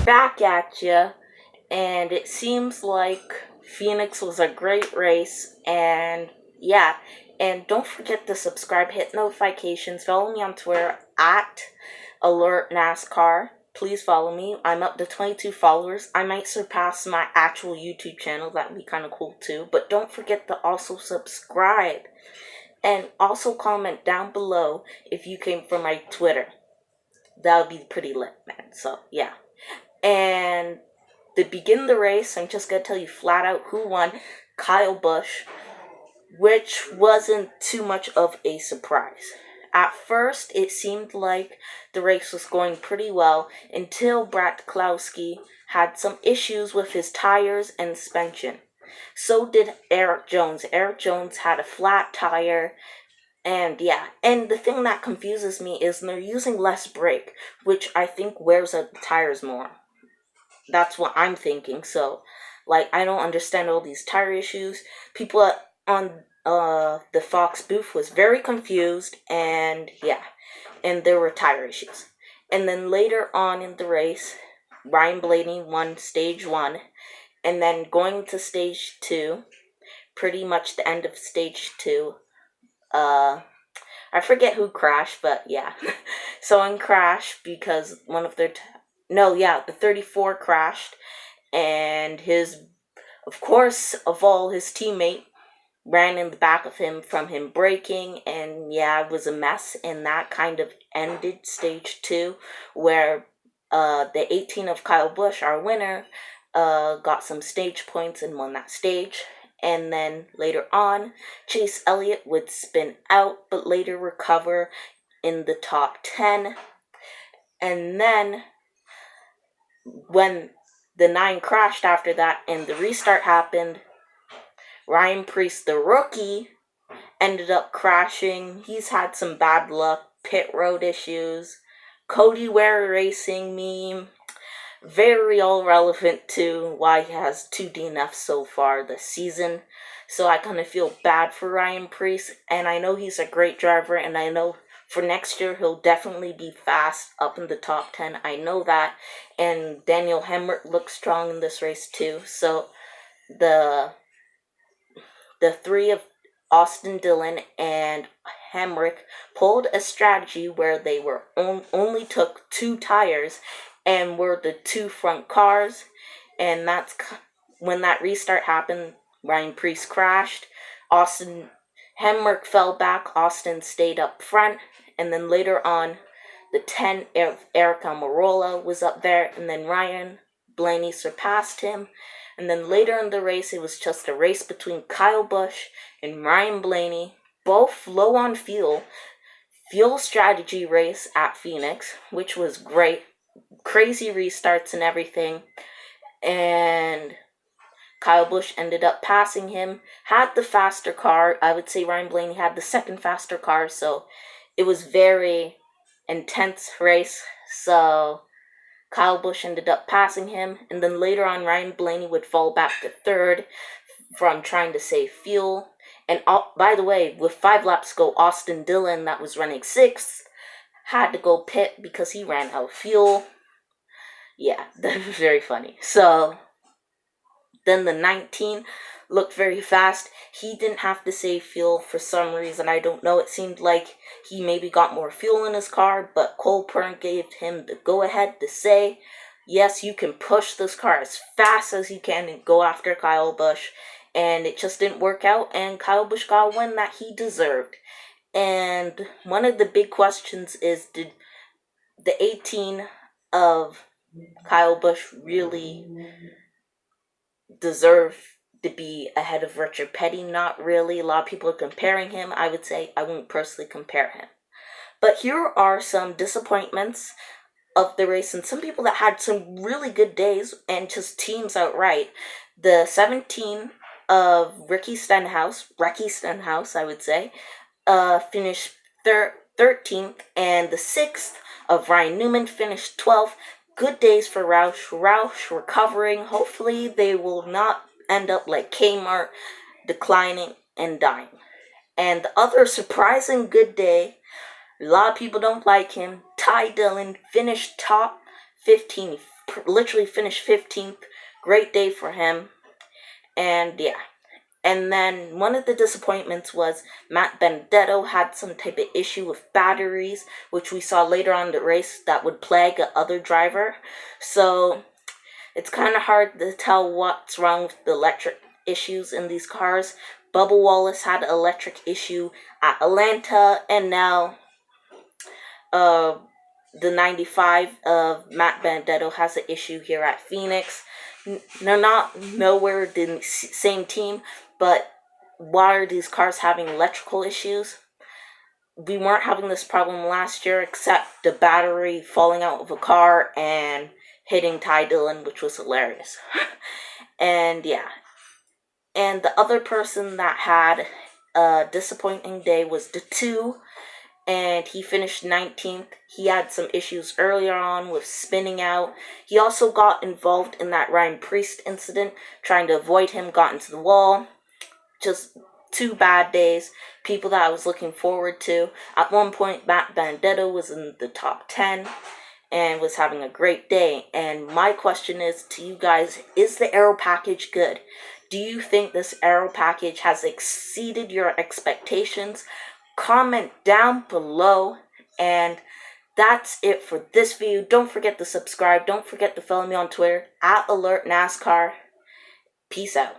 back at you, and it seems like Phoenix was a great race, and yeah, and don't forget to subscribe, hit notifications, follow me on Twitter at Alert NASCAR. Please follow me. I'm up to 22 followers. I might surpass my actual YouTube channel. That would be kind of cool too. But don't forget to also subscribe. And also comment down below if you came from my Twitter. That would be pretty lit, man. So, yeah. And to begin the race, I'm just going to tell you flat out who won. Kyle Busch, which wasn't too much of a surprise. At first, it seemed like the race was going pretty well until Brad Keselowski had some issues with his tires and suspension. So did Eric Jones. Eric Jones had a flat tire, and yeah. And the thing that confuses me is they're using less brake, which I think wears out the tires more. That's what I'm thinking. So, like, I don't understand all these tire issues. People on the Fox booth was very confused, and yeah, and there were tire issues. And then later on in the race, Ryan Blaney won stage 1, and then going to stage 2, pretty much the end of stage 2, I forget who crashed, but yeah. Someone crashed because one of their the 34 crashed, and of course, his teammate ran in the back of him from him braking, and yeah, it was a mess, and that kind of ended stage 2, where the 18 of Kyle Busch, our winner, got some stage points and won that stage. And then later on, Chase Elliott would spin out, but later recover in the top 10. And then when the 9 crashed after that and the restart happened, Ryan Preece, the rookie, ended up crashing. He's had some bad luck, pit road issues, Cody Ware Racing meme, very all relevant to why he has 2 DNFs so far this season. So I kind of feel bad for Ryan Preece, and I know he's a great driver, and I know for next year he'll definitely be fast up in the top 10. I know that, and Daniel Hemrick looks strong in this race too. So the 3 of Austin Dillon and Hemrick pulled a strategy where they were only took 2 tires and were the 2 front cars, and that's when that restart happened. Ryan Preece crashed. Hemrick fell back. Austin stayed up front, and then later on, the 10 of Eric Almirola was up there, and then Ryan Blaney surpassed him. And then later in the race, it was just a race between Kyle Busch and Ryan Blaney, both low on fuel strategy race at Phoenix, which was great. Crazy restarts and everything. And Kyle Busch ended up passing him, had the faster car. I would say Ryan Blaney had the second faster car, so it was very intense race. So Kyle Busch ended up passing him, and then later on, Ryan Blaney would fall back to 3rd from trying to save fuel. And by the way, with 5 laps to go, Austin Dillon, that was running 6th, had to go pit because he ran out of fuel. Yeah, that was very funny. So then the 19 looked very fast. He didn't have to save fuel for some reason. I don't know. It seemed like he maybe got more fuel in his car, but Cole Pern gave him the go-ahead to say, yes, you can push this car as fast as you can and go after Kyle Busch. And it just didn't work out, and Kyle Busch got a win that he deserved. And one of the big questions is, did the 18 of Kyle Busch really deserve to be ahead of Richard Petty? Not really. A lot of people are comparing him. I would say I won't personally compare him. But here are some disappointments of the race, and some people that had some really good days and just teams outright. The 17 of Ricky Stenhouse, I would say, finished 13th, and the 6th of Ryan Newman finished 12th. Good days for Roush. Roush recovering. Hopefully they will not end up like Kmart, declining and dying. And the other surprising good day, a lot of people don't like him, Ty Dillon finished top 15. He literally finished 15th. Great day for him. And yeah. And then one of the disappointments was Matt Benedetto had some type of issue with batteries, which we saw later on in the race that would plague the other driver. So it's kind of hard to tell what's wrong with the electric issues in these cars. Bubba Wallace had an electric issue at Atlanta, and now the 95 of Matt Benedetto has an issue here at Phoenix. They're not nowhere the same team, but why are these cars having electrical issues? We weren't having this problem last year, except the battery falling out of a car and hitting Ty Dillon, which was hilarious. And yeah. And the other person that had a disappointing day was the 2, and he finished 19th. He had some issues earlier on with spinning out. He also got involved in that Ryan Preece incident, trying to avoid him, got into the wall. Just 2 bad days. People that I was looking forward to. At one point, Matt Benedetto was in the top 10 and was having a great day. And my question is to you guys, is the Aero package good? Do you think this Aero package has exceeded your expectations? Comment down below. And that's it for this video. Don't forget to subscribe. Don't forget to follow me on Twitter @AlertNASCAR. Peace out.